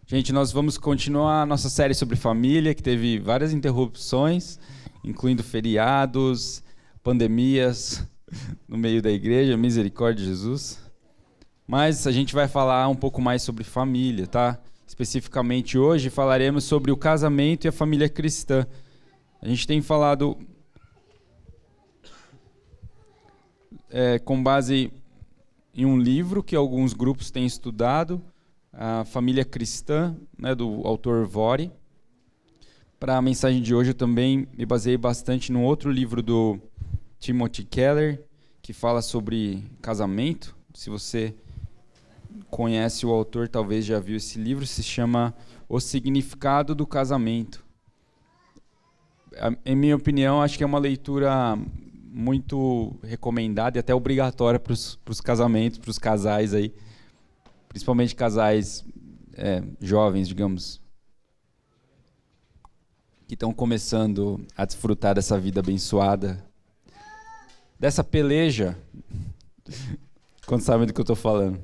Gente, nós vamos continuar a nossa série sobre família, que teve várias interrupções, incluindo feriados, pandemias no meio da igreja, misericórdia de Jesus. Mas a gente vai falar um pouco mais sobre família, tá? Especificamente hoje falaremos sobre o casamento e a família cristã. A gente tem falado com base em um livro que alguns grupos têm estudado, a família cristã, né, do autor Voddie. Para a mensagem de hoje eu também me baseei bastante num outro livro do Timothy Keller, que fala sobre casamento. Se você conhece o autor, talvez já viu esse livro, se chama O Significado do Casamento. Em minha opinião, acho que é uma leitura muito recomendada e até obrigatória para os casamentos, para os casais aí, principalmente casais jovens, digamos, que estão começando a desfrutar dessa vida abençoada, dessa peleja, quando sabem do que eu estou falando.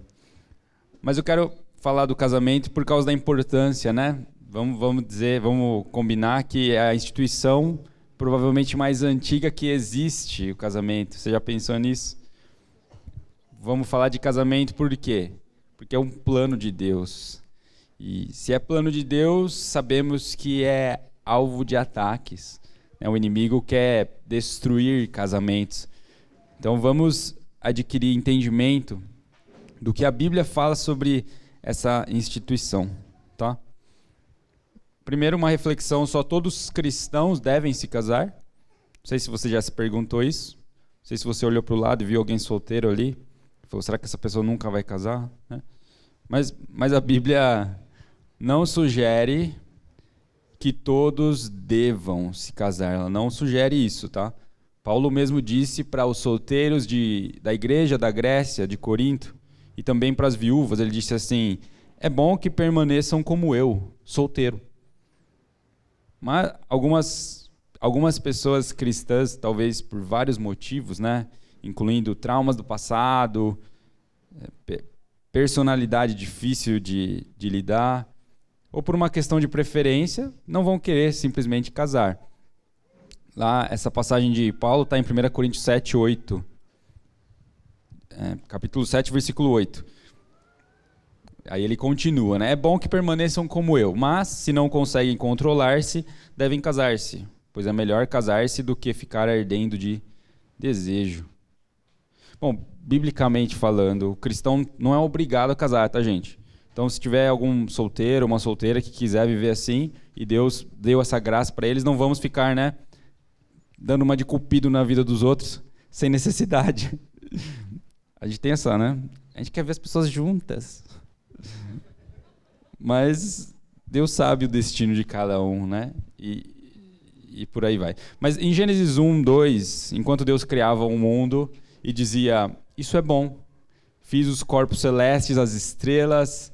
Mas eu quero falar do casamento por causa da importância, né? Vamos combinar que é a instituição provavelmente mais antiga que existe, o casamento. Você já pensou nisso? Vamos falar de casamento por quê? Porque é um plano de Deus. E se é plano de Deus, sabemos que é alvo de ataques. O inimigo quer destruir casamentos. Então vamos adquirir entendimento do que a Bíblia fala sobre essa instituição, tá? Primeiro, uma reflexão: só todos os cristãos devem se casar? Não sei se você já se perguntou isso. Não sei se você olhou para o lado e viu alguém solteiro ali. Falou, será que essa pessoa nunca vai casar? Mas a Bíblia não sugere que todos devam se casar. Ela não sugere isso, tá? Paulo mesmo disse para os solteiros da igreja da Grécia, de Corinto, e também para as viúvas, ele disse assim: é bom que permaneçam como eu, solteiro. Mas algumas pessoas cristãs, talvez por vários motivos, né, incluindo traumas do passado, personalidade difícil de lidar, ou por uma questão de preferência, não vão querer simplesmente casar. Lá, essa passagem de Paulo está em 1 Coríntios 7, 8. Capítulo 7, versículo 8. Aí ele continua, né? É bom que permaneçam como eu, mas se não conseguem controlar-se, devem casar-se, pois é melhor casar-se do que ficar ardendo de desejo. Bom, biblicamente falando, o cristão não é obrigado a casar, tá, gente? Então, se tiver algum solteiro, uma solteira que quiser viver assim, e Deus deu essa graça para eles, não vamos ficar, né, dando uma de cupido na vida dos outros, sem necessidade. A gente tem essa, né? A gente quer ver as pessoas juntas. Mas Deus sabe o destino de cada um, né? E por aí vai. Mas em Gênesis 1, 2, enquanto Deus criava o mundo e dizia, isso é bom, fiz os corpos celestes, as estrelas,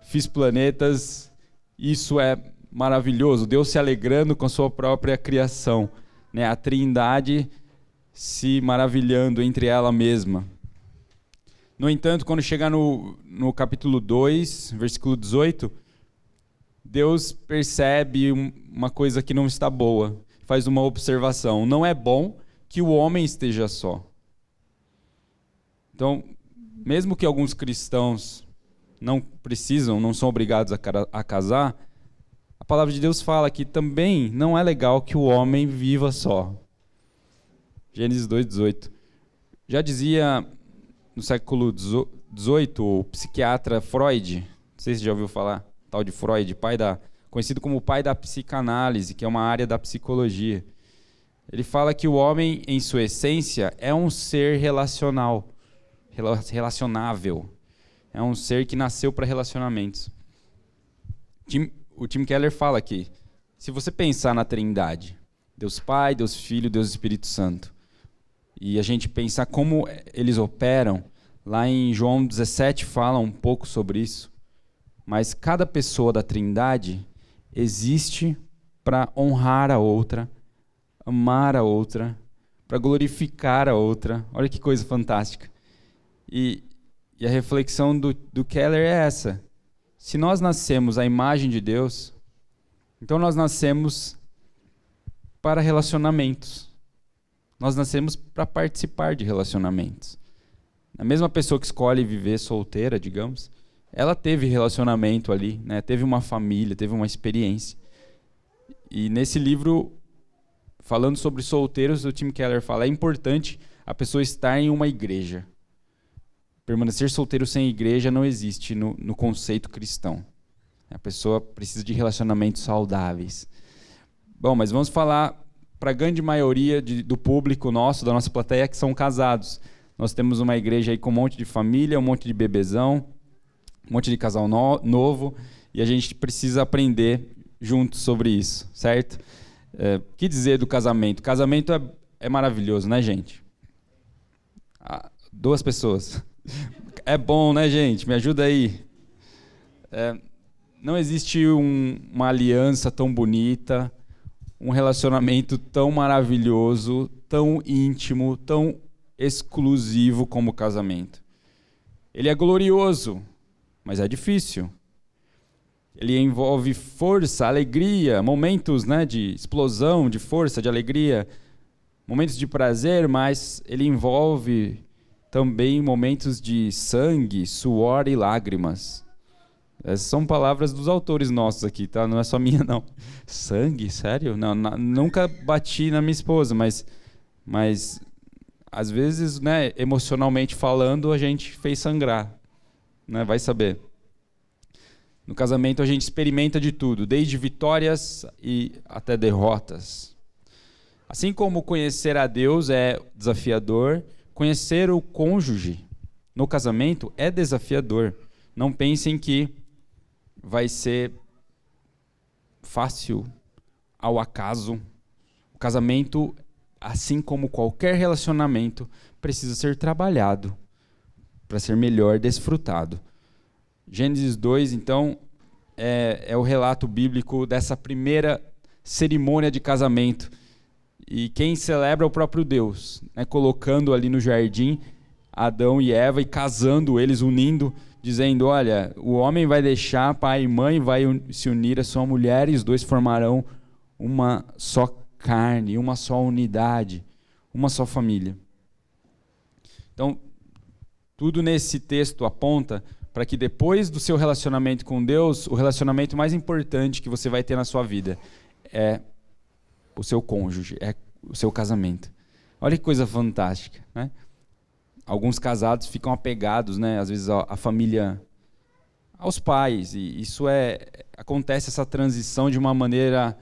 fiz planetas, isso é maravilhoso. Deus se alegrando com a sua própria criação, né? A Trindade se maravilhando entre ela mesma. No entanto, quando chegar no capítulo 2, versículo 18, Deus percebe uma coisa que não está boa, faz uma observação: não é bom que o homem esteja só. Então, mesmo que alguns cristãos não são obrigados a casar, a palavra de Deus fala que também não é legal que o homem viva só. Gênesis 2:18. Já dizia no século XVIII o psiquiatra Freud, não sei se você já ouviu falar, tal de Freud, conhecido como o pai da psicanálise, que é uma área da psicologia. Ele fala que o homem, em sua essência, é um ser relacionável. É um ser que nasceu para relacionamentos. O Tim Keller fala que, se você pensar na Trindade, Deus Pai, Deus Filho, Deus Espírito Santo, e a gente pensar como eles operam, lá em João 17 fala um pouco sobre isso, mas cada pessoa da Trindade existe para honrar a outra, amar a outra, para glorificar a outra. Olha que coisa fantástica. E a reflexão do Keller é essa, Se nós nascemos à imagem de Deus, então nós nascemos para relacionamentos. Nós nascemos para participar de relacionamentos. A mesma pessoa que escolhe viver solteira, digamos, ela teve relacionamento ali, né? Teve uma família, teve uma experiência. E nesse livro, falando sobre solteiros, o Tim Keller fala, é importante a pessoa estar em uma igreja. Permanecer solteiro sem igreja não existe no conceito cristão. A pessoa precisa de relacionamentos saudáveis. Bom, mas vamos falar para a grande maioria do público nosso, da nossa plateia, que são casados. Nós temos uma igreja aí com um monte de família, um monte de bebezão, um monte de casal novo, e a gente precisa aprender juntos sobre isso, certo? O que dizer do casamento? Casamento é maravilhoso, né, gente? 2 pessoas. É bom, né, gente? Me ajuda aí. Não existe uma aliança tão bonita, um relacionamento tão maravilhoso, tão íntimo, tão exclusivo como o casamento. Ele é glorioso, mas é difícil. Ele envolve força, alegria, momentos, né, de explosão, de força, de alegria, momentos de prazer, mas ele envolve também momentos de sangue, suor e lágrimas. Essas são palavras dos autores nossos aqui, tá? Não é só minha, não. Sangue? Sério? Não, nunca bati na minha esposa, mas às vezes, né, emocionalmente falando, a gente fez sangrar, né? Vai saber. No casamento a gente experimenta de tudo, desde vitórias e até derrotas. Assim como conhecer a Deus é desafiador, conhecer o cônjuge no casamento é desafiador. Não pensem que vai ser fácil ao acaso. O casamento, assim como qualquer relacionamento, precisa ser trabalhado para ser melhor desfrutado. Gênesis 2, então, é o relato bíblico dessa primeira cerimônia de casamento. E quem celebra é o próprio Deus, né, colocando ali no jardim Adão e Eva e casando eles, unindo, dizendo, olha, o homem vai deixar pai e mãe, vai se unir à sua mulher e os dois formarão uma só carne, uma só unidade, uma só família. Então, tudo nesse texto aponta para que depois do seu relacionamento com Deus, o relacionamento mais importante que você vai ter na sua vida é o seu cônjuge, é o seu casamento. Olha que coisa fantástica, né? Alguns casados ficam apegados, né, às vezes à família, aos pais, e isso acontece essa transição de uma maneira,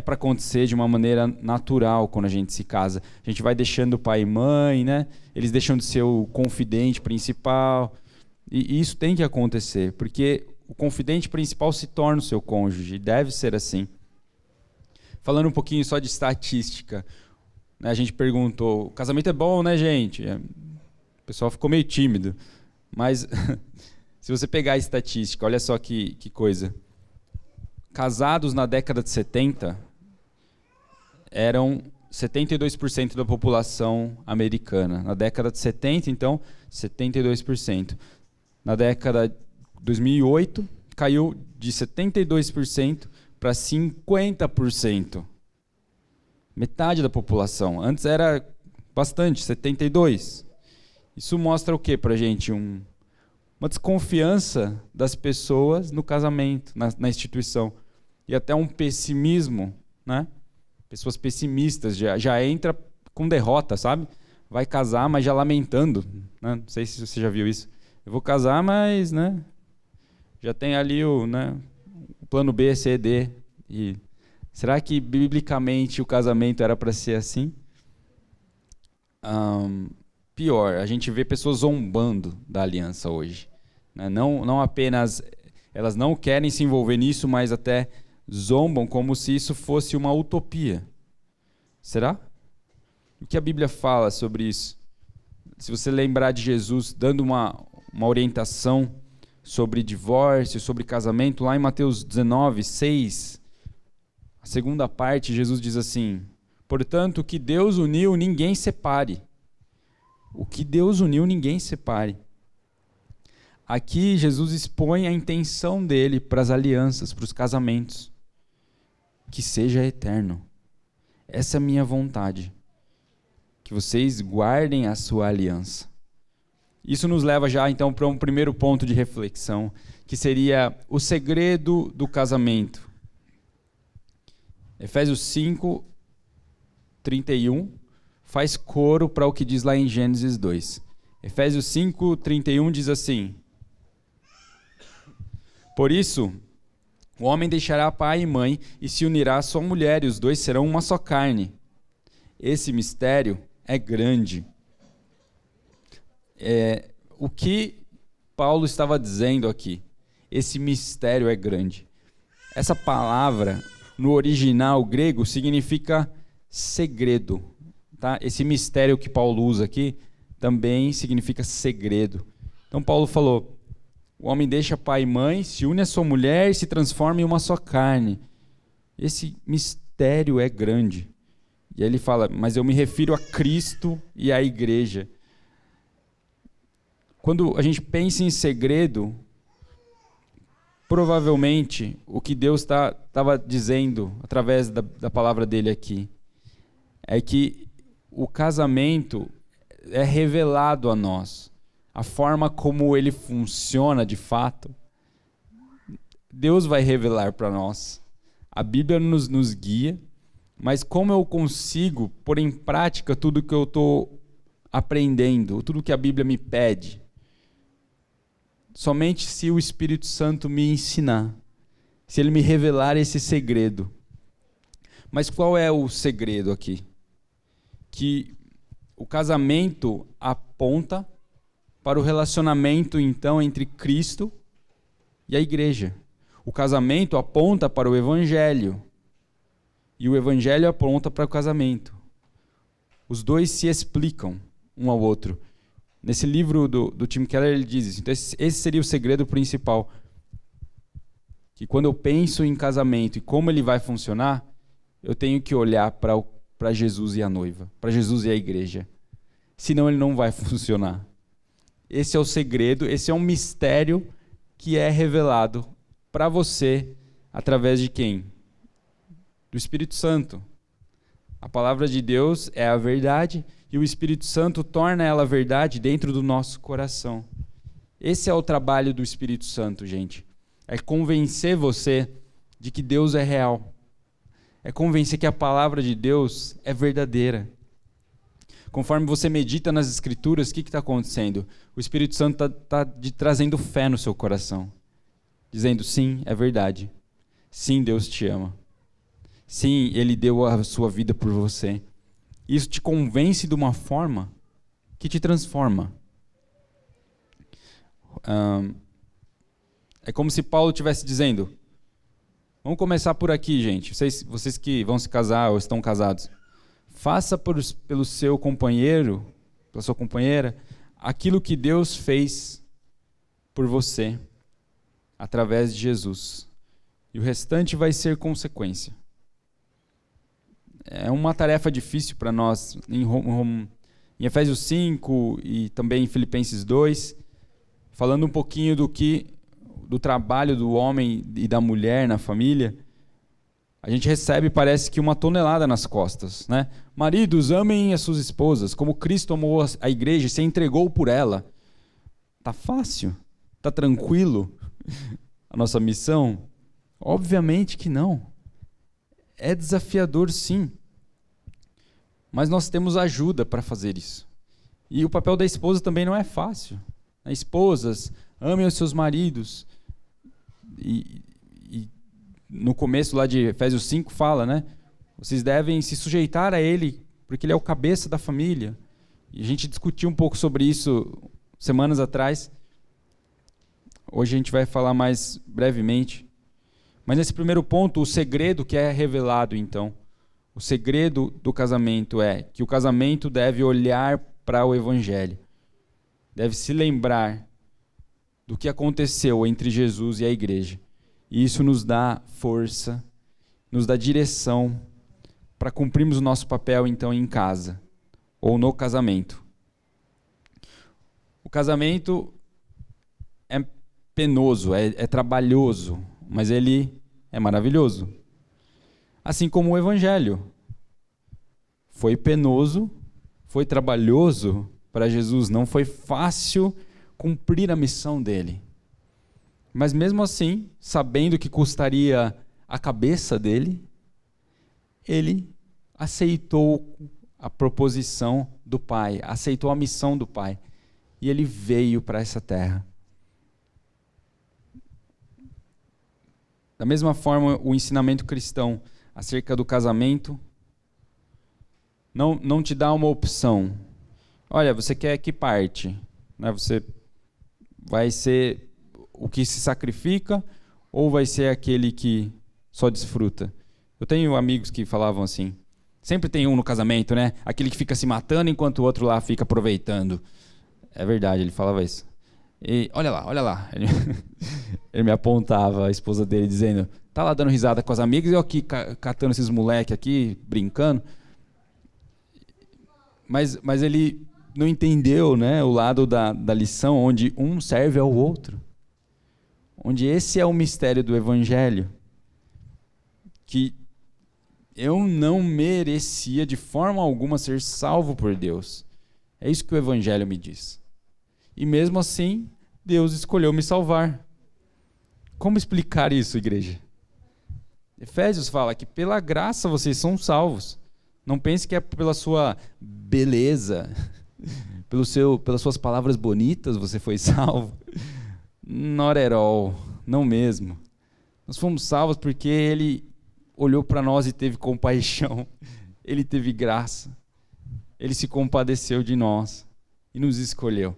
para acontecer de uma maneira natural quando a gente se casa. A gente vai deixando pai e mãe, né? Eles deixam de ser o confidente principal, e isso tem que acontecer, porque o confidente principal se torna o seu cônjuge, e deve ser assim. Falando um pouquinho só de estatística, né, a gente perguntou, o casamento é bom, né, gente? O pessoal ficou meio tímido, mas se você pegar a estatística, olha só que coisa. Casados na década de 70 eram 72% da população americana. Na década de 70, então, 72%. Na década de 2008, caiu de 72% para 50%. Metade da população. Antes era bastante, 72%. Isso mostra o que para a gente? Uma desconfiança das pessoas no casamento, na instituição. E até um pessimismo, né? Pessoas pessimistas, já entra com derrota, sabe? Vai casar, mas já lamentando. Né? Não sei se você já viu isso. Eu vou casar, mas, né? Já tem ali o plano B, C, D. E será que, biblicamente, o casamento era para ser assim? Pior, a gente vê pessoas zombando da aliança hoje. Né? Não apenas elas não querem se envolver nisso, mas até zombam como se isso fosse uma utopia. Será? O que a Bíblia fala sobre isso? Se você lembrar de Jesus dando uma orientação sobre divórcio, sobre casamento, lá em Mateus 19, 6, a segunda parte, Jesus diz assim, portanto, o que Deus uniu, ninguém separe. O que Deus uniu, ninguém separe. aqui Jesus expõe a intenção dele para as alianças, para os casamentos. Que seja eterno. Essa é a minha vontade. Que vocês guardem a sua aliança. Isso nos leva já então para um primeiro ponto de reflexão, que seria o segredo do casamento. Efésios 5, 31, faz coro para o que diz lá em Gênesis 2. Efésios 5, 31 diz assim: Por isso, o homem deixará pai e mãe e se unirá à sua mulher, e os dois serão uma só carne. Esse mistério é grande. O que Paulo estava dizendo aqui? Esse mistério é grande. Essa palavra, no original grego, significa segredo. Tá? Esse mistério que Paulo usa aqui também significa segredo. Então Paulo falou, o homem deixa pai e mãe, se une à sua mulher e se transforma em uma só carne. Esse mistério é grande. E aí ele fala, mas eu me refiro a Cristo e à igreja. Quando a gente pensa em segredo, provavelmente o que Deus estava dizendo através da palavra dele aqui é que o casamento é revelado a nós. A forma como ele funciona de fato, Deus vai revelar para nós. A Bíblia nos guia, mas como eu consigo pôr em prática tudo que eu estou aprendendo, tudo que a Bíblia me pede? Somente se o Espírito Santo me ensinar, se ele me revelar esse segredo. Mas qual é o segredo aqui? Que o casamento aponta para o relacionamento, então, entre Cristo e a igreja. O casamento aponta para o Evangelho. E o Evangelho aponta para o casamento. Os dois se explicam um ao outro. Nesse livro do Tim Keller, ele diz isso. Então, esse seria o segredo principal. Que quando eu penso em casamento e como ele vai funcionar, eu tenho que olhar para Jesus e a noiva, para Jesus e a igreja. Senão ele não vai funcionar. Esse é o segredo, esse é um mistério que é revelado para você através de quem? Do Espírito Santo. A palavra de Deus é a verdade e o Espírito Santo torna ela verdade dentro do nosso coração. Esse é o trabalho do Espírito Santo, gente. É convencer você de que Deus é real. É convencer que a palavra de Deus é verdadeira. Conforme você medita nas Escrituras, o que está acontecendo? O Espírito Santo está trazendo fé no seu coração. Dizendo, sim, é verdade. Sim, Deus te ama. Sim, Ele deu a sua vida por você. Isso te convence de uma forma que te transforma. É como se Paulo estivesse dizendo, vamos começar por aqui, gente. Vocês que vão se casar ou estão casados. Faça pelo seu companheiro, pela sua companheira, aquilo que Deus fez por você, através de Jesus. E o restante vai ser consequência. É uma tarefa difícil para nós. Em Efésios 5 e também em Filipenses 2, falando um pouquinho do trabalho do homem e da mulher na família, a gente recebe, parece que, uma tonelada nas costas, né? Maridos, amem as suas esposas, como Cristo amou a igreja e se entregou por ela. Tá fácil? Tá tranquilo a nossa missão? Obviamente que não. É desafiador, sim. Mas nós temos ajuda para fazer isso. E o papel da esposa também não é fácil. Esposas, amem os seus maridos. E no começo lá de Efésios 5 fala, né? Vocês devem se sujeitar a ele, porque ele é o cabeça da família. E a gente discutiu um pouco sobre isso semanas atrás. Hoje a gente vai falar mais brevemente. Mas nesse primeiro ponto, o segredo que é revelado, então, o segredo do casamento é que o casamento deve olhar para o Evangelho. Deve se lembrar do que aconteceu entre Jesus e a igreja. E isso nos dá força, nos dá direção para cumprirmos o nosso papel, então, em casa ou no casamento. O casamento é penoso, é trabalhoso, mas ele é maravilhoso. Assim como o Evangelho. Foi penoso, foi trabalhoso para Jesus, não foi fácil cumprir a missão dele. Mas mesmo assim, sabendo que custaria a cabeça dele, ele aceitou a proposição do Pai, aceitou a missão do Pai. E ele veio para essa terra. Da mesma forma, o ensinamento cristão acerca do casamento não te dá uma opção. Olha, você quer que parte? Né? Você vai ser o que se sacrifica ou vai ser aquele que só desfruta? Eu tenho amigos que falavam assim. Sempre tem um no casamento, né? Aquele que fica se matando enquanto o outro lá fica aproveitando. É verdade, ele falava isso. E olha lá. Ele me apontava, a esposa dele, dizendo: tá lá dando risada com as amigas e eu aqui catando esses moleques aqui, brincando. Mas ele não entendeu, né, o lado da lição, onde um serve ao outro. Onde esse é o mistério do Evangelho. Que eu não merecia de forma alguma ser salvo por Deus. É isso que o Evangelho me diz. E mesmo assim, Deus escolheu me salvar. Como explicar isso, igreja? Efésios fala que pela graça vocês são salvos. Não pense que é pela sua beleza, pelas suas palavras bonitas você foi salvo. Not at all, não mesmo. Nós fomos salvos porque Ele olhou para nós e teve compaixão. Ele teve graça. Ele se compadeceu de nós e nos escolheu.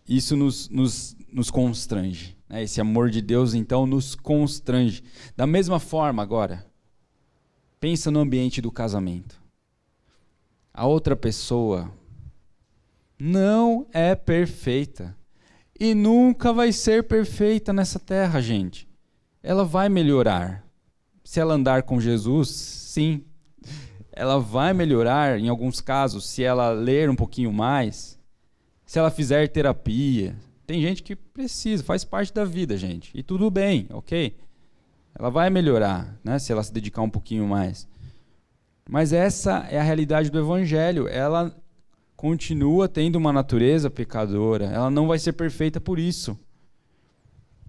Isso nos constrange. Né? Esse amor de Deus, então, nos constrange. Da mesma forma, agora, pensa no ambiente do casamento. A outra pessoa não é perfeita. E nunca vai ser perfeita nessa terra, gente. Ela vai melhorar. Se ela andar com Jesus, sim. Ela vai melhorar em alguns casos, se ela ler um pouquinho mais, se ela fizer terapia. Tem gente que precisa, faz parte da vida, gente. E tudo bem, ok? Ela vai melhorar, né, se ela se dedicar um pouquinho mais. Mas essa é a realidade do Evangelho. Ela continua tendo uma natureza pecadora. Ela não vai ser perfeita por isso.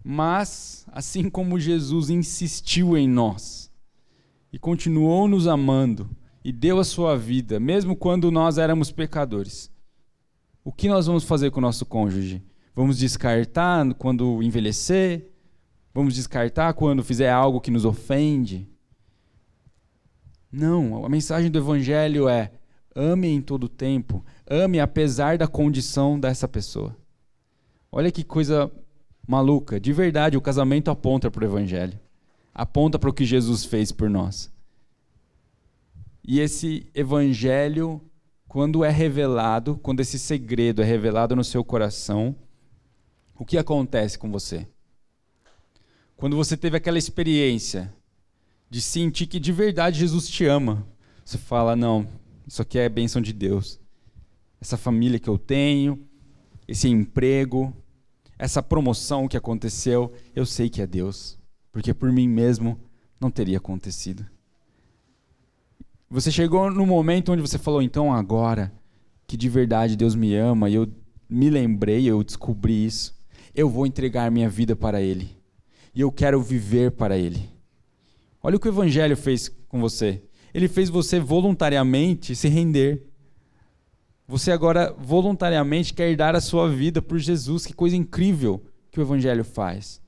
Mas, assim como Jesus insistiu em nós e continuou nos amando e deu a sua vida, mesmo quando nós éramos pecadores, o que nós vamos fazer com o nosso cônjuge? Vamos descartar quando envelhecer? Vamos descartar quando fizer algo que nos ofende? Não, a mensagem do Evangelho é: ame em todo tempo, ame apesar da condição dessa pessoa. Olha que coisa maluca. De verdade, o casamento aponta para o Evangelho. Aponta para o que Jesus fez por nós. E esse Evangelho, quando é revelado, quando esse segredo é revelado no seu coração, o que acontece com você? Quando você teve aquela experiência de sentir que de verdade Jesus te ama, você fala: não, isso aqui é a bênção de Deus. Essa família que eu tenho, esse emprego, essa promoção que aconteceu, eu sei que é Deus, porque por mim mesmo não teria acontecido. Você chegou no momento onde você falou: então agora que de verdade Deus me ama, e eu me lembrei, eu descobri isso, eu vou entregar minha vida para Ele, e eu quero viver para Ele. Olha o que o Evangelho fez com você. Ele fez você voluntariamente se render. Você agora voluntariamente quer dar a sua vida por Jesus. Que coisa incrível que o Evangelho faz.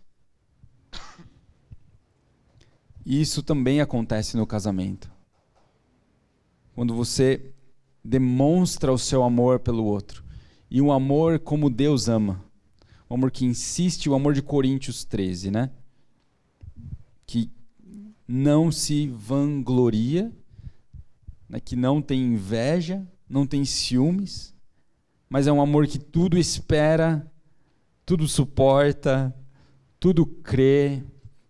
E isso também acontece no casamento. Quando você demonstra o seu amor pelo outro. E um amor como Deus ama. O amor que insiste, o amor de Coríntios 13, né? Que não se vangloria, né? Que não tem inveja, não tem ciúmes, mas é um amor que tudo espera, tudo suporta, tudo crê.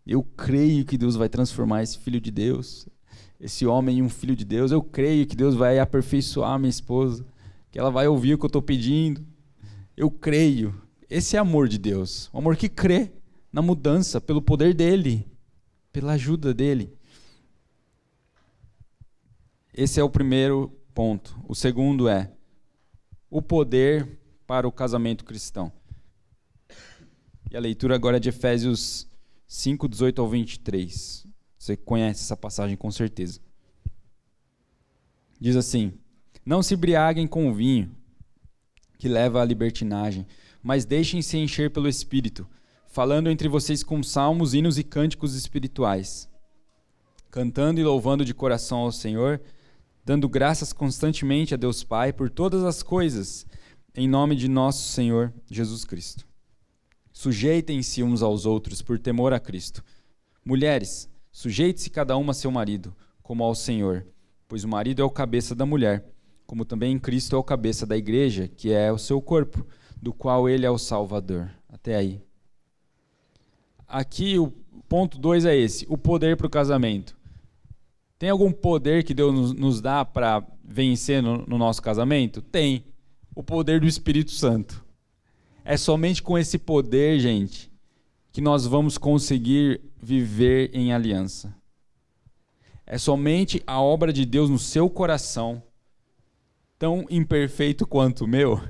Eu creio que Deus vai transformar esse filho de Deus, esse homem em um filho de Deus. Eu creio que Deus vai aperfeiçoar minha esposa, que ela vai ouvir o que eu estou pedindo. Eu creio. Esse é amor de Deus, o amor que crê na mudança pelo poder dele, pela ajuda dele. Esse é o primeiro ponto. O segundo é o poder para o casamento cristão. E a leitura agora é de Efésios 5, 18 ao 23. Você conhece essa passagem com certeza. Diz assim: não se embriaguem com o vinho, que leva à libertinagem, mas deixem-se encher pelo Espírito, falando entre vocês com salmos, hinos e cânticos espirituais, cantando e louvando de coração ao Senhor, dando graças constantemente a Deus Pai por todas as coisas, em nome de nosso Senhor Jesus Cristo. Sujeitem-se uns aos outros por temor a Cristo. Mulheres, sujeite-se cada uma a seu marido, como ao Senhor, pois o marido é o cabeça da mulher, como também Cristo é o cabeça da igreja, que é o seu corpo, do qual ele é o Salvador. Até aí. Aqui o ponto 2 é esse, o poder para o casamento. Tem algum poder que Deus nos dá para vencer no nosso casamento? Tem. O poder do Espírito Santo. É somente com esse poder, gente, que nós vamos conseguir viver em aliança. É somente a obra de Deus no seu coração, tão imperfeito quanto o meu.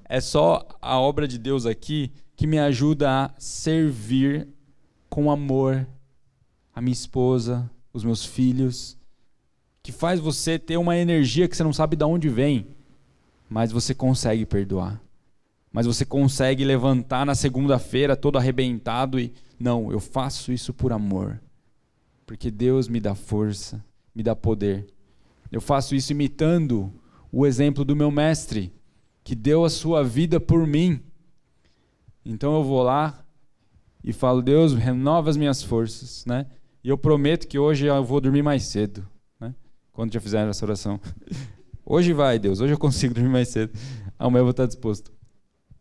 É só a obra de Deus aqui que me ajuda a servir com amor a minha esposa, os meus filhos, que faz você ter uma energia que você não sabe de onde vem, mas você consegue perdoar. Mas você consegue levantar na segunda-feira todo arrebentado e, não, eu faço isso por amor, porque Deus me dá força, me dá poder. Eu faço isso imitando o exemplo do meu mestre, que deu a sua vida por mim. Então eu vou lá e falo: Deus, renova as minhas forças, né? E eu prometo que hoje eu vou dormir mais cedo, né? Quando já fizeram essa oração. Hoje vai, Deus, hoje eu consigo dormir mais cedo. Amanhã eu vou estar disposto.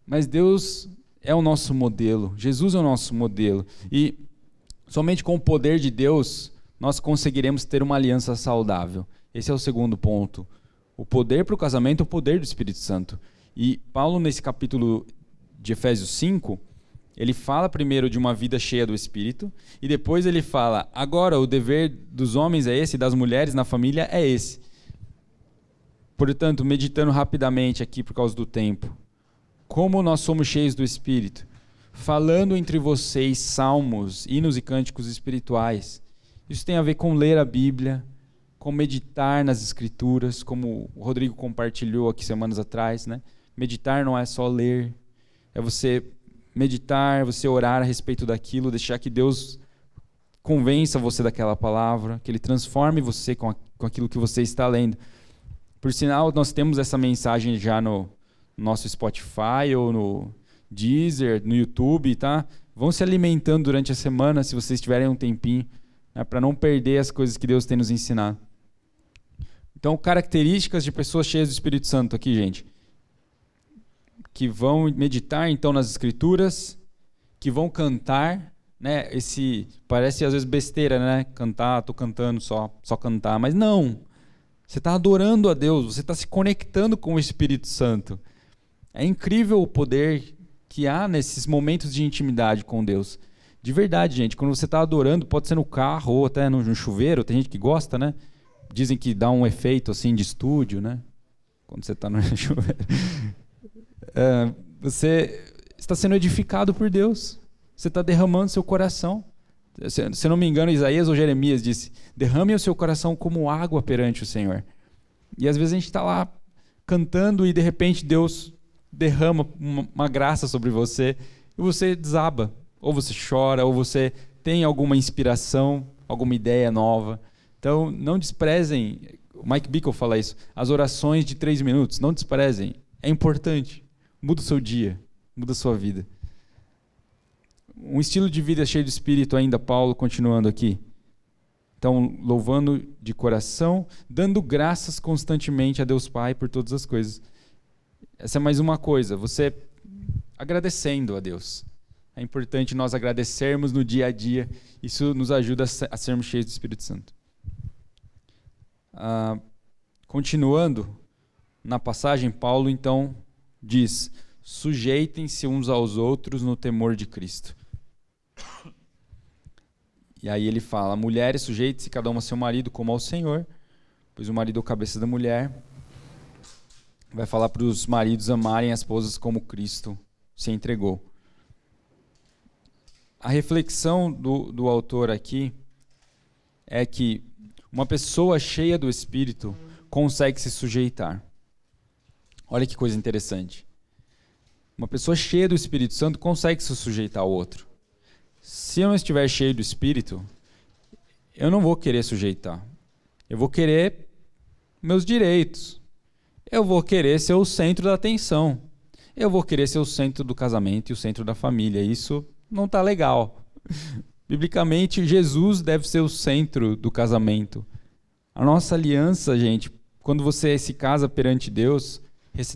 Mas Deus é o nosso modelo, Jesus é o nosso modelo. E somente com o poder de Deus nós conseguiremos ter uma aliança saudável. Esse é o segundo ponto. O poder para o casamento é o poder do Espírito Santo. E Paulo, nesse capítulo de Efésios 5, ele fala primeiro de uma vida cheia do Espírito, e depois ele fala: agora o dever dos homens é esse, das mulheres na família é esse. Portanto, meditando rapidamente aqui por causa do tempo, como nós somos cheios do Espírito, falando entre vocês salmos, hinos e cânticos espirituais. Isso tem a ver com ler a Bíblia, com meditar nas Escrituras, como o Rodrigo compartilhou aqui semanas atrás, né? Meditar não é só ler, é você meditar, você orar a respeito daquilo, deixar que Deus convença você daquela palavra, que Ele transforme você com aquilo que você está lendo. Por sinal, nós temos essa mensagem já no nosso Spotify ou no Deezer, no YouTube, tá? Vão se alimentando durante a semana, se vocês tiverem um tempinho, né, para não perder as coisas que Deus tem nos ensinado. Então, características de pessoas cheias do Espírito Santo aqui, gente. Que vão meditar, então, nas Escrituras, que vão cantar, né? Parece às vezes besteira, né? Cantar, tô cantando só cantar, mas não. Você está adorando a Deus, você está se conectando com o Espírito Santo. É incrível o poder que há nesses momentos de intimidade com Deus. De verdade, gente, quando você está adorando, pode ser no carro ou até no chuveiro, tem gente que gosta, né? Dizem que dá um efeito assim de estúdio, né? Quando você está no chuveiro. Você está sendo edificado por Deus. Você está derramando seu coração. Se não me engano, Isaías ou Jeremias disse: derrame o seu coração como água perante o Senhor. E às vezes a gente está lá cantando e de repente Deus derrama uma graça sobre você e você desaba. Ou você chora, ou você tem alguma inspiração, alguma ideia nova. Então, não desprezem, o Mike Bickle fala isso, as orações de 3 minutos, não desprezem. É importante. Muda o seu dia, muda a sua vida. Um estilo de vida cheio de Espírito ainda, Paulo, continuando aqui. Então, louvando de coração, dando graças constantemente a Deus Pai por todas as coisas. Essa é mais uma coisa, você agradecendo a Deus. É importante nós agradecermos no dia a dia, isso nos ajuda a sermos cheios do Espírito Santo. Continuando na passagem, Paulo então diz: sujeitem-se uns aos outros no temor de Cristo. E aí ele fala, mulheres, sujeitem-se cada uma ao seu marido como ao Senhor, pois o marido é o cabeça da mulher. Vai falar para os maridos amarem as esposas como Cristo se entregou. A reflexão do autor aqui é que uma pessoa cheia do Espírito consegue se sujeitar. Olha que coisa interessante. Uma pessoa cheia do Espírito Santo consegue se sujeitar ao outro. Se eu não estiver cheio do Espírito, eu não vou querer sujeitar. Eu vou querer meus direitos. Eu vou querer ser o centro da atenção. Eu vou querer ser o centro do casamento e o centro da família. Isso não está legal. Biblicamente, Jesus deve ser o centro do casamento. A nossa aliança, gente, quando você se casa perante Deus,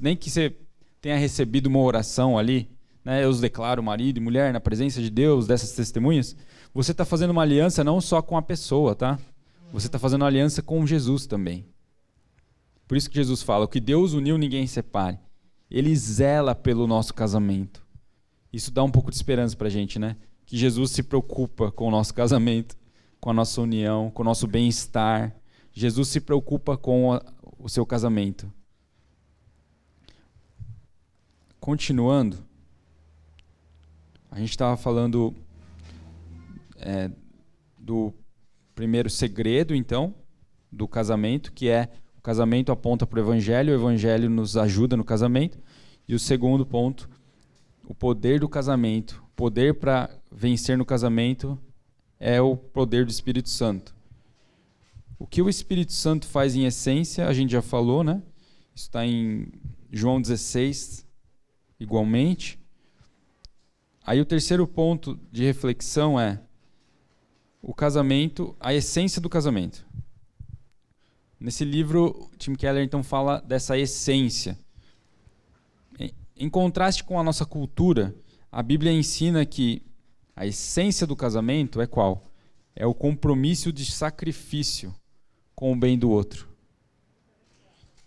nem que você tenha recebido uma oração ali, né, eu os declaro marido e mulher na presença de Deus, dessas testemunhas, você está fazendo uma aliança não só com a pessoa, tá? Você está fazendo uma aliança com Jesus também. Por isso que Jesus fala, o que Deus uniu, ninguém separe. Ele zela pelo nosso casamento. Isso dá um pouco de esperança para a gente, né? Que Jesus se preocupa com o nosso casamento, com a nossa união, com o nosso bem-estar. Jesus se preocupa com o seu casamento. Continuando, a gente estava falando do primeiro segredo, então, do casamento, que é o casamento aponta para o Evangelho nos ajuda no casamento. E o segundo ponto, o poder do casamento, o poder para vencer no casamento é o poder do Espírito Santo. O que o Espírito Santo faz em essência, a gente já falou, né? Isso está em João 16, igualmente. Aí o terceiro ponto de reflexão é o casamento, a essência do casamento. Nesse livro, Tim Keller então fala dessa essência. Em contraste com a nossa cultura, a Bíblia ensina que a essência do casamento é qual? É o compromisso de sacrifício com o bem do outro.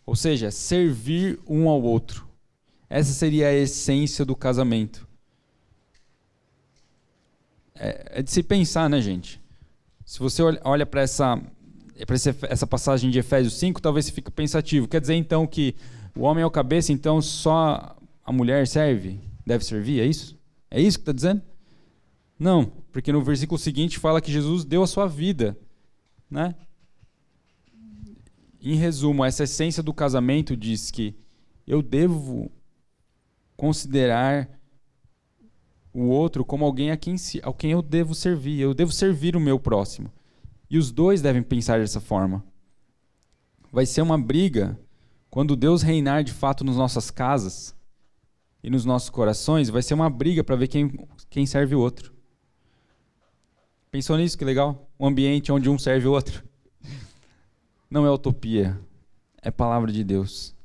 Ou seja, servir um ao outro. Essa seria a essência do casamento. É de se pensar, né, gente? Se você olha para essa passagem de Efésios 5, talvez você fique pensativo. Quer dizer, então, que o homem é o cabeça, então só a mulher deve servir, é isso? É isso que está dizendo? Não, porque no versículo seguinte fala que Jesus deu a sua vida, né? Em resumo, essa essência do casamento diz que eu devo considerar o outro como alguém a quem eu devo servir. Eu devo servir o meu próximo. E os dois devem pensar dessa forma. Vai ser uma briga quando Deus reinar de fato nas nossas casas e nos nossos corações. Vai ser uma briga para ver quem serve o outro. Pensou nisso? Que legal? Um ambiente onde um serve o outro. Não é utopia. É palavra de Deus.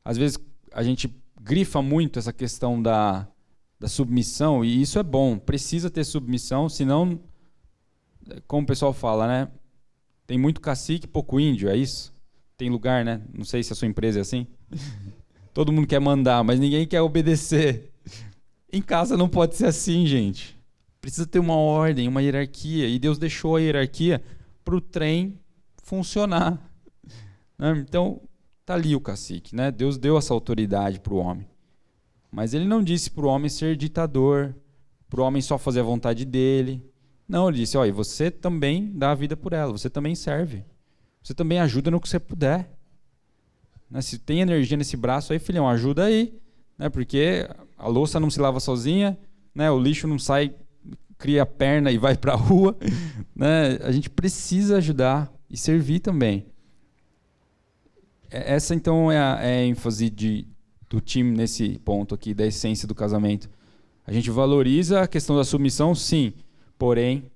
Às vezes a gente grifa muito essa questão da submissão, e isso é bom. Precisa ter submissão, senão, como o pessoal fala, né? Tem muito cacique, pouco índio, é isso? Tem lugar, né? Não sei se a sua empresa é assim. Todo mundo quer mandar, mas ninguém quer obedecer. Em casa não pode ser assim, gente. Precisa ter uma ordem, uma hierarquia, e Deus deixou a hierarquia para o trem funcionar. Então, tá ali o cacique, né? Deus deu essa autoridade para o homem. Mas ele não disse para o homem ser ditador, para o homem só fazer a vontade dele. Não, ele disse, e você também dá a vida por ela, você também serve. Você também ajuda no que você puder. Né? Se tem energia nesse braço aí, filhão, ajuda aí. Né? Porque a louça não se lava sozinha, né? O lixo não sai, cria a perna e vai para a rua. Né? A gente precisa ajudar e servir também. Essa, então, é a ênfase do time nesse ponto aqui, da essência do casamento. A gente valoriza a questão da submissão, sim. Porém,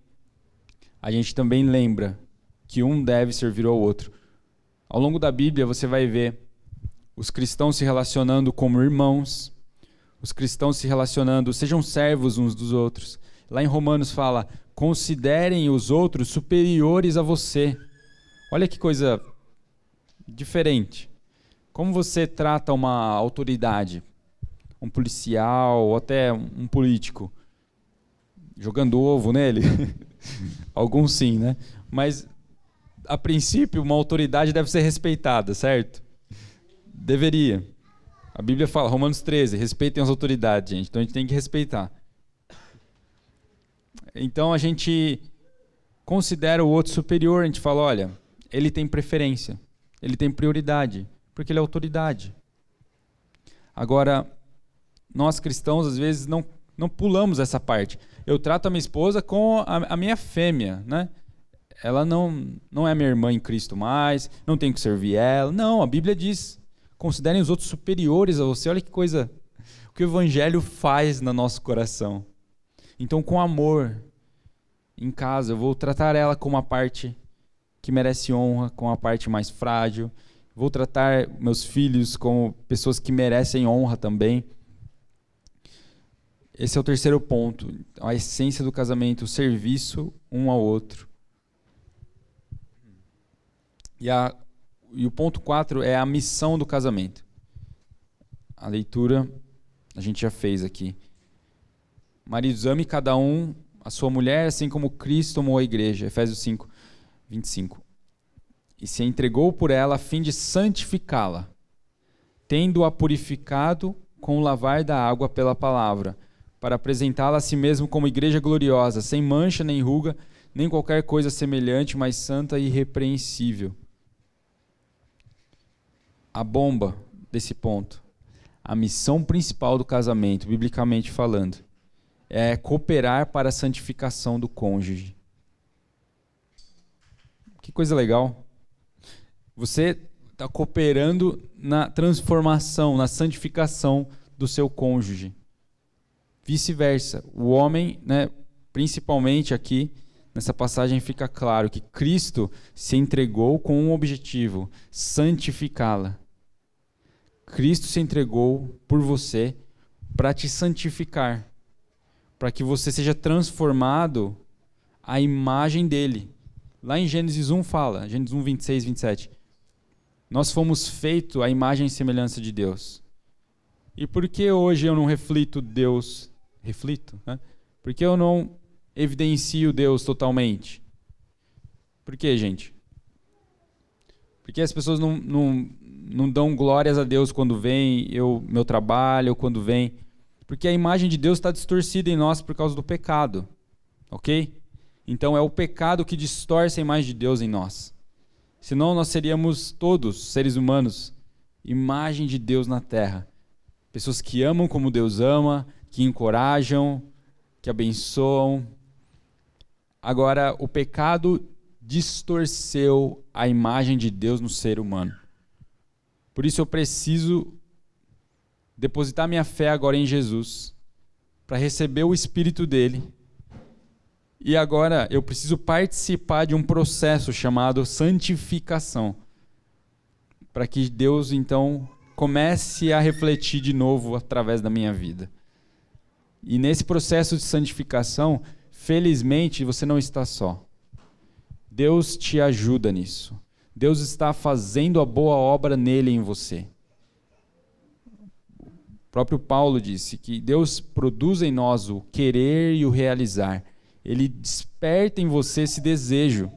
a gente também lembra que um deve servir ao outro. Ao longo da Bíblia, você vai ver os cristãos se relacionando como irmãos, os cristãos se relacionando, sejam servos uns dos outros. Lá em Romanos fala, considerem os outros superiores a você. Olha que coisa diferente. Como você trata uma autoridade? um policial ou até um político jogando ovo nele. Alguns sim, né? Mas, a princípio, uma autoridade deve ser respeitada, certo? Deveria. A Bíblia fala, Romanos 13, respeitem as autoridades, gente. Então a gente tem que respeitar. Então a gente considera o outro superior, a gente fala, olha, ele tem preferência, ele tem prioridade, porque ele é autoridade. Agora, nós cristãos, às vezes, não pulamos essa parte. Eu trato a minha esposa com a minha fêmea, né? Ela não é minha irmã em Cristo mais, não tenho que servir ela. Não, a Bíblia diz, considerem os outros superiores a você. Olha que coisa, o que o Evangelho faz no nosso coração. Então, com amor, em casa, eu vou tratar ela como a parte que merece honra, como a parte mais frágil. Vou tratar meus filhos como pessoas que merecem honra também. Esse é o terceiro ponto, a essência do casamento, o serviço um ao outro. E o ponto 4 é a missão do casamento. A leitura a gente já fez aqui. Maridos, ame cada um a sua mulher, assim como Cristo amou a igreja. Efésios 5, 25. E se entregou por ela a fim de santificá-la, tendo-a purificado com o lavar da água pela palavra, para apresentá-la a si mesmo como igreja gloriosa, sem mancha nem ruga, nem qualquer coisa semelhante, mas santa e irrepreensível. A bomba desse ponto, a missão principal do casamento, biblicamente falando, é cooperar para a santificação do cônjuge. Que coisa legal. Você está cooperando na transformação, na santificação do seu cônjuge. Vice-versa. O homem, né, principalmente aqui, nessa passagem fica claro que Cristo se entregou com um objetivo, santificá-la. Cristo se entregou por você para te santificar, para que você seja transformado à imagem dele. Lá em Gênesis 1 fala, Gênesis 1, 26, 27. Nós fomos feitos à imagem e semelhança de Deus. E por que hoje eu não reflito Deus? Né? Por que eu não evidencio Deus totalmente? Por que, gente? Porque as pessoas não dão glórias a Deus quando vem meu trabalho, ou quando vem. Porque a imagem de Deus está distorcida em nós por causa do pecado. Ok? Então é o pecado que distorce a imagem de Deus em nós. Senão nós seríamos todos, seres humanos, imagem de Deus na terra. Pessoas que amam como Deus ama, que encorajam, que abençoam. Agora, o pecado distorceu a imagem de Deus no ser humano. Por isso eu preciso depositar minha fé agora em Jesus, para receber o Espírito dele. E agora eu preciso participar de um processo chamado santificação, para que Deus então comece a refletir de novo através da minha vida. E nesse processo de santificação, felizmente você não está só. Deus te ajuda nisso. Deus está fazendo a boa obra nele e em você. O próprio Paulo disse que Deus produz em nós o querer e o realizar. Ele desperta em você esse desejo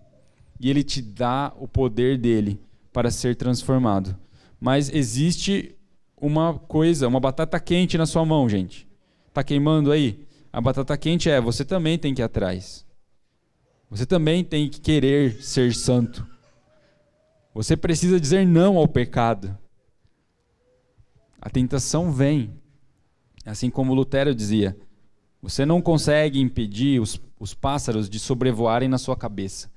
e ele te dá o poder dele para ser transformado. Mas existe uma coisa, uma batata quente na sua mão, gente. Está queimando aí? A batata quente você também tem que ir atrás. Você também tem que querer ser santo. Você precisa dizer não ao pecado. A tentação vem. Assim como Lutero dizia, você não consegue impedir os pássaros de sobrevoarem na sua cabeça.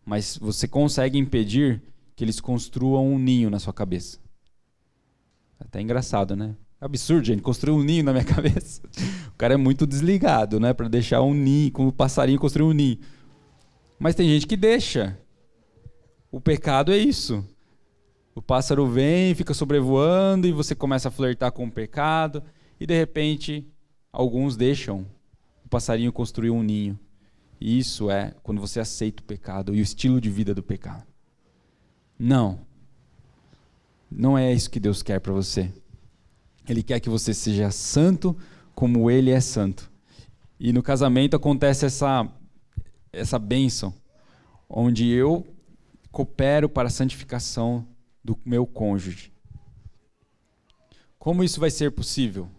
Mas você consegue impedir que eles construam um ninho na sua cabeça. Até engraçado, né? Absurdo, gente, construir um ninho na minha cabeça. O cara é muito desligado, né? Para deixar um ninho, como o passarinho construir um ninho. Mas tem gente que deixa. O pecado é isso. O pássaro vem, fica sobrevoando e você começa a flertar com o pecado e de repente alguns deixam o passarinho construir um ninho. E isso é quando você aceita o pecado e o estilo de vida do pecado. Não. Não é isso que Deus quer para você. Ele quer que você seja santo como Ele é santo. E no casamento acontece essa bênção, onde eu coopero para a santificação do meu cônjuge. Como isso vai ser possível?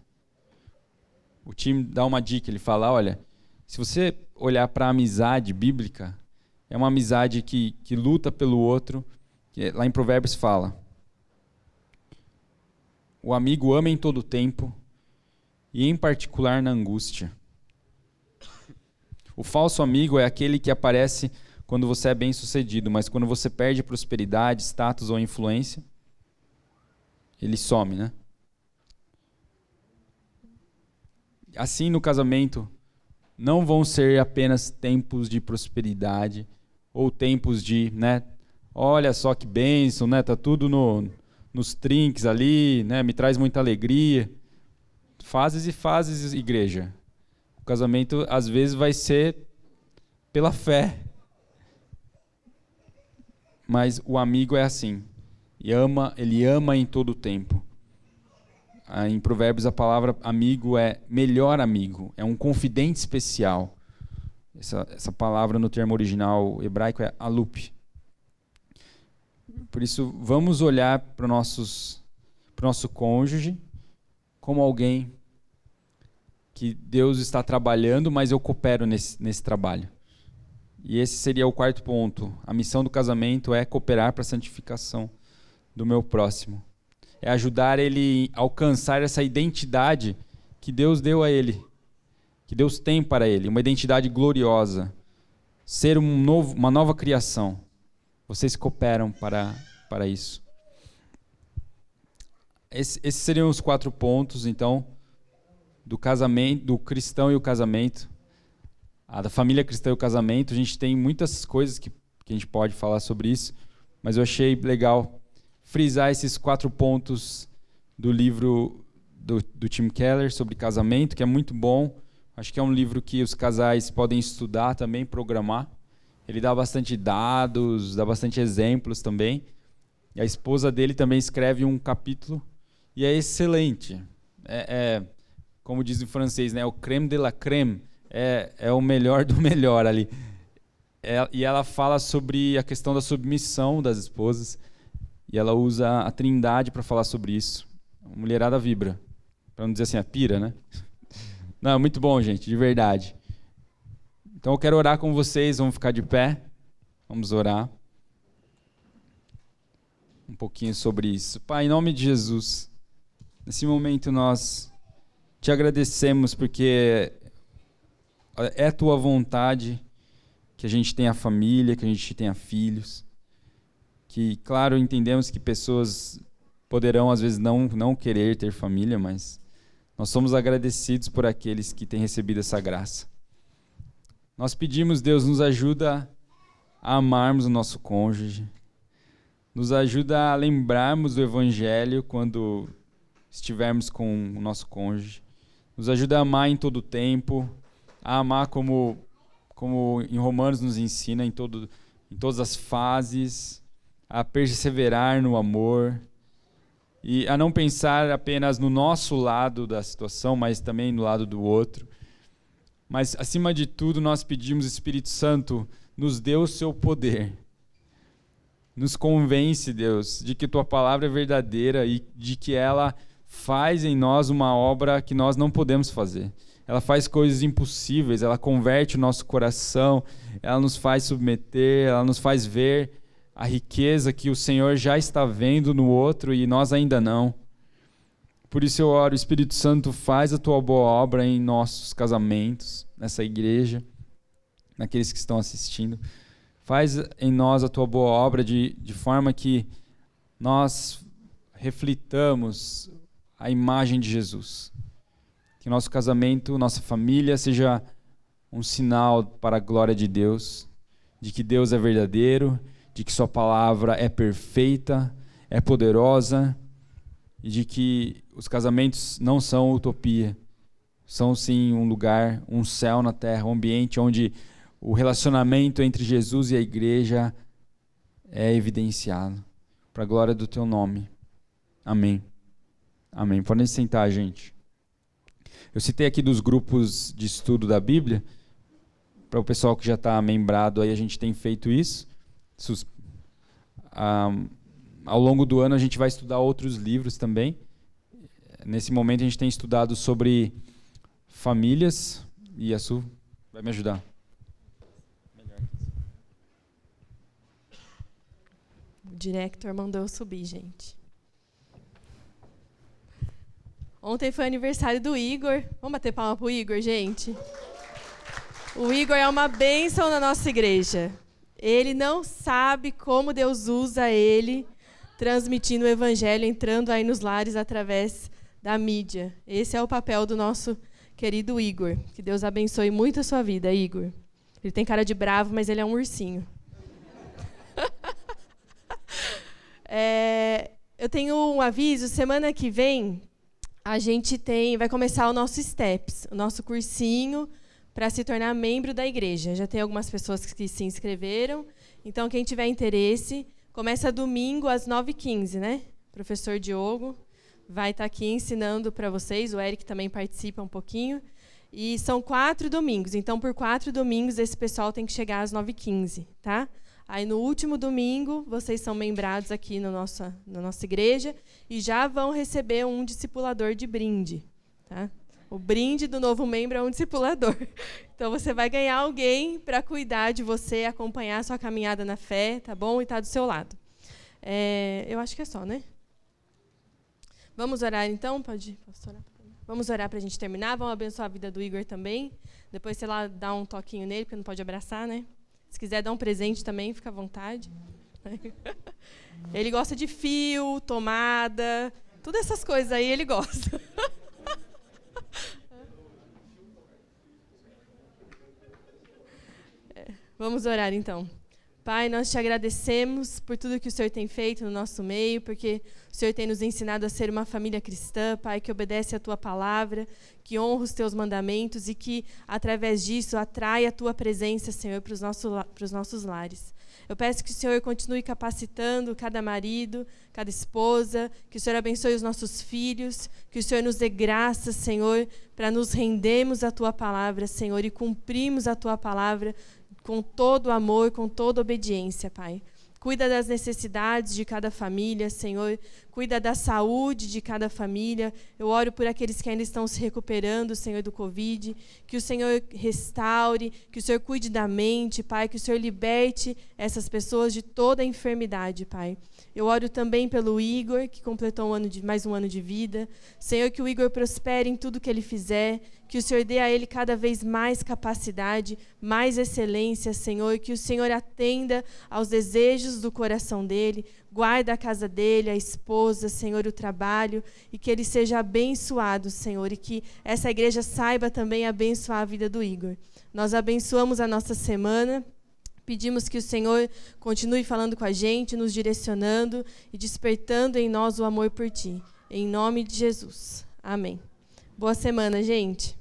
O time dá uma dica, ele fala, olha, se você olhar para a amizade bíblica, é uma amizade que luta pelo outro, que lá em Provérbios fala, o amigo ama em todo tempo, e em particular na angústia. O falso amigo é aquele que aparece quando você é bem-sucedido, mas quando você perde prosperidade, status ou influência, ele some, né? Assim, no casamento, não vão ser apenas tempos de prosperidade ou tempos de, né? Olha só que bênção, né? Tá tudo nos trinques ali, né? Me traz muita alegria. Fases e fases, igreja. O casamento, às vezes, vai ser pela fé. Mas o amigo é assim. Ele ama em todo o tempo. Em Provérbios, a palavra amigo é melhor amigo. É um confidente especial. Essa palavra no termo original hebraico é alup. Por isso, vamos olhar para o nosso cônjuge como alguém que Deus está trabalhando, mas eu coopero nesse trabalho. E esse seria o quarto ponto. A missão do casamento é cooperar para a santificação do meu próximo. É ajudar ele a alcançar essa identidade que Deus deu a ele, que Deus tem para ele, uma identidade gloriosa, ser uma nova criação. Vocês cooperam para isso. Esses seriam os 4 pontos, então, do casamento, do cristão e o casamento, da família cristã e o casamento. A gente tem muitas coisas que a gente pode falar sobre isso, mas eu achei legal frisar esses 4 pontos do livro do Tim Keller sobre casamento, que é muito bom. Acho que é um livro que os casais podem estudar também, programar. Ele dá bastante dados, dá bastante exemplos também. E a esposa dele também escreve um capítulo e é excelente. Como diz em francês, né? O crème de la crème. É o melhor do melhor ali. E ela fala sobre a questão da submissão das esposas. E ela usa a Trindade para falar sobre isso. A mulherada vibra. Para não dizer assim, a pira, né? Não, muito bom, gente, de verdade. Então eu quero orar com vocês, vamos ficar de pé. Vamos orar um pouquinho sobre isso. Pai, em nome de Jesus, nesse momento nós te agradecemos porque é tua vontade que a gente tenha família, que a gente tenha filhos. Que, claro, entendemos que pessoas poderão, às vezes, não querer ter família, mas nós somos agradecidos por aqueles que têm recebido essa graça. Nós pedimos, Deus, nos ajuda a amarmos o nosso cônjuge, nos ajuda a lembrarmos do Evangelho quando estivermos com o nosso cônjuge, nos ajuda a amar em todo o tempo, a amar como em Romanos nos ensina, em todas as fases, a perseverar no amor e a não pensar apenas no nosso lado da situação, mas também no lado do outro. Mas, acima de tudo, nós pedimos, Espírito Santo, nos dê o seu poder. Nos convence, Deus, de que tua palavra é verdadeira e de que ela faz em nós uma obra que nós não podemos fazer. Ela faz coisas impossíveis, ela converte o nosso coração, ela nos faz submeter, ela nos faz ver a riqueza que o Senhor já está vendo no outro e nós ainda não. Por isso eu oro, Espírito Santo, faz a tua boa obra em nossos casamentos, nessa igreja, naqueles que estão assistindo. Faz em nós a tua boa obra de forma que nós reflitamos a imagem de Jesus. Que nosso casamento, nossa família seja um sinal para a glória de Deus, de que Deus é verdadeiro, de que sua palavra é perfeita, é poderosa, e de que os casamentos não são utopia, são sim um lugar, um céu na terra, um ambiente onde o relacionamento entre Jesus e a igreja é evidenciado. Para a glória do teu nome. Amém. Amém. Podem sentar, gente. Eu citei aqui dos grupos de estudo da Bíblia. Para o pessoal que já está membrado, aí a gente tem feito isso. Ao longo do ano a gente vai estudar outros livros também. Nesse momento a gente tem estudado sobre famílias. E a Su vai me ajudar. O director mandou eu subir, gente. Ontem foi aniversário do Igor. Vamos bater palma pro Igor, gente? O Igor é uma bênção na nossa igreja. Ele não sabe como Deus usa ele transmitindo o evangelho, entrando aí nos lares através da mídia. Esse é o papel do nosso querido Igor. Que Deus abençoe muito a sua vida, Igor. Ele tem cara de bravo, mas ele é um ursinho. Eu tenho um aviso. Semana que vem, a gente vai começar o nosso STEPS, o nosso cursinho para se tornar membro da igreja. Já tem algumas pessoas que se inscreveram. Então, quem tiver interesse, começa domingo às 9h15, né? O professor Diogo vai estar aqui ensinando para vocês. O Eric também participa um pouquinho. E são 4 domingos. Então, por 4 domingos, esse pessoal tem que chegar às 9h15, tá? Aí, no último domingo, vocês são membrados aqui na nossa igreja e já vão receber um discipulador de brinde, tá? O brinde do novo membro é um discipulador. Então, você vai ganhar alguém para cuidar de você, acompanhar a sua caminhada na fé, tá bom? E estar do seu lado. Eu acho que é só, né? Vamos orar, então? Posso orar? Vamos orar para a gente terminar. Vamos abençoar a vida do Igor também. Depois, sei lá, dá um toquinho nele, porque não pode abraçar, né? Se quiser dar um presente também, fica à vontade. Ele gosta de fio, tomada, todas essas coisas aí ele gosta. Vamos orar, então. Pai, nós te agradecemos por tudo que o Senhor tem feito no nosso meio, porque o Senhor tem nos ensinado a ser uma família cristã, Pai, que obedece a Tua palavra, que honra os Teus mandamentos e que, através disso, atrai a Tua presença, Senhor, para os nossos lares. Eu peço que o Senhor continue capacitando cada marido, cada esposa, que o Senhor abençoe os nossos filhos, que o Senhor nos dê graça, Senhor, para nos rendermos à Tua palavra, Senhor, e cumprirmos a Tua palavra com todo amor, com toda obediência, Pai. Cuida das necessidades de cada família, Senhor. Cuida da saúde de cada família. Eu oro por aqueles que ainda estão se recuperando, Senhor, do Covid. Que o Senhor restaure, que o Senhor cuide da mente, Pai. Que o Senhor liberte essas pessoas de toda a enfermidade, Pai. Eu oro também pelo Igor, que completou mais um ano de vida. Senhor, que o Igor prospere em tudo que ele fizer. Que o Senhor dê a ele cada vez mais capacidade, mais excelência, Senhor. Que o Senhor atenda aos desejos do coração dele. Guarda a casa dele, a esposa, Senhor, o trabalho. E que ele seja abençoado, Senhor. E que essa igreja saiba também abençoar a vida do Igor. Nós abençoamos a nossa semana. Pedimos que o Senhor continue falando com a gente, nos direcionando e despertando em nós o amor por Ti. Em nome de Jesus. Amém. Boa semana, gente.